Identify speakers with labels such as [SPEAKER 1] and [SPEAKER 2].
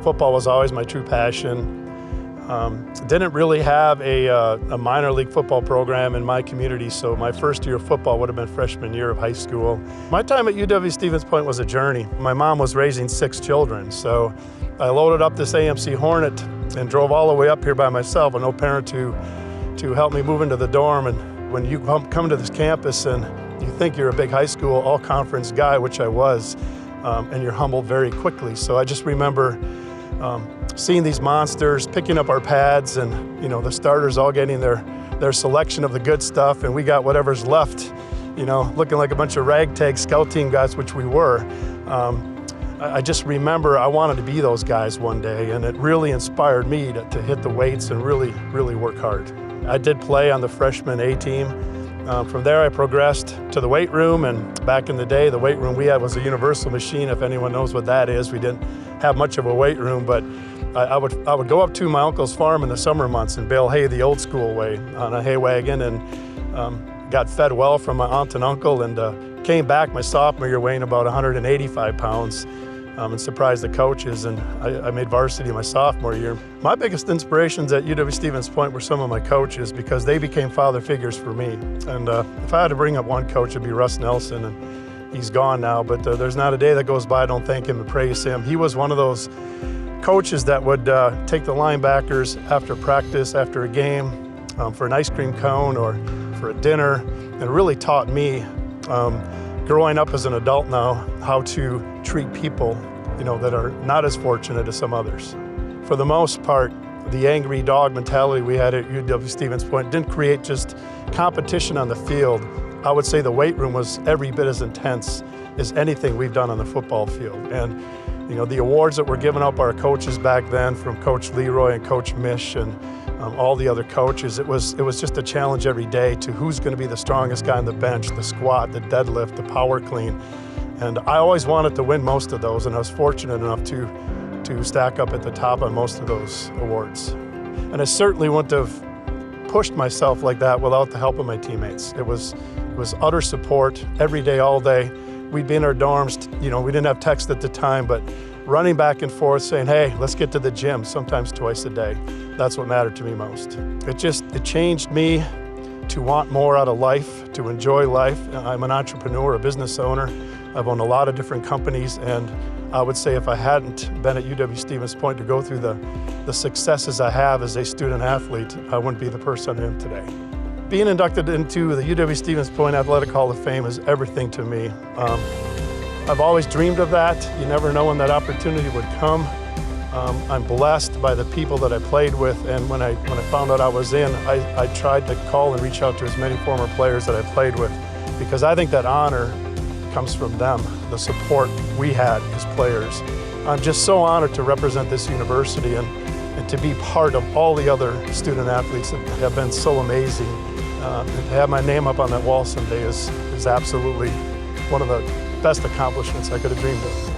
[SPEAKER 1] Football was always my true passion. Didn't really have a minor league football program in my community, so my first year of football would have been freshman year of high school. My time at UW-Stevens Point was a journey. My mom was raising 6 children, so I loaded up this AMC Hornet and drove all the way up here by myself with no parent to help me move into the dorm. And when you come to this campus and you think you're a big high school all-conference guy, which I was, and you're humbled very quickly. So I just remember seeing these monsters, picking up our pads, and the starters all getting their selection of the good stuff, and we got whatever's left, looking like a bunch of ragtag scout team guys, which we were. I just remember I wanted to be those guys one day, and it really inspired me to hit the weights and really, really work hard. I did play on the freshman A team. From there I progressed to the weight room, and back in the day the weight room we had was a universal machine, if anyone knows what that is. We didn't have much of a weight room, but I would go up to my uncle's farm in the summer months and bale hay the old school way on a hay wagon, and got fed well from my aunt and uncle, and came back my sophomore year weighing about 185 pounds. And surprised the coaches, and I made varsity my sophomore year. My biggest inspirations at UW-Stevens Point were some of my coaches, because they became father figures for me. And if I had to bring up one coach, it'd be Russ Nelson, and he's gone now, but there's not a day that goes by I don't thank him and praise him. He was one of those coaches that would take the linebackers after practice, after a game, for an ice cream cone or for a dinner, and really taught me, growing up as an adult now, how to treat people, that are not as fortunate as some others. For the most part, the angry dog mentality we had at UW-Stevens Point didn't create just competition on the field. I would say the weight room was every bit as intense as anything we've done on the football field. And the awards that were given up our coaches back then, from Coach Leroy and Coach Mish and all the other coaches, it was just a challenge every day to who's going to be the strongest guy on the bench, the squat, the deadlift, the power clean. And I always wanted to win most of those, and I was fortunate enough to stack up at the top on most of those awards. And I certainly wouldn't have pushed myself like that without the help of my teammates. It was utter support every day, all day. We'd be in our dorms, we didn't have text at the time, but running back and forth saying, hey, let's get to the gym, sometimes twice a day. That's what mattered to me most. It changed me to want more out of life, to enjoy life. I'm an entrepreneur, a business owner. I've owned a lot of different companies, and I would say if I hadn't been at UW-Stevens Point to go through the successes I have as a student athlete, I wouldn't be the person I am today. Being inducted into the UW-Stevens Point Athletic Hall of Fame is everything to me. I've always dreamed of that. You never know when that opportunity would come. I'm blessed by the people that I played with, and when I found out I was in, I tried to call and reach out to as many former players that I played with, because I think that honor comes from them, the support we had as players. I'm just so honored to represent this university and to be part of all the other student athletes that have been so amazing. And to have my name up on that wall someday is absolutely one of the best accomplishments I could have dreamed of.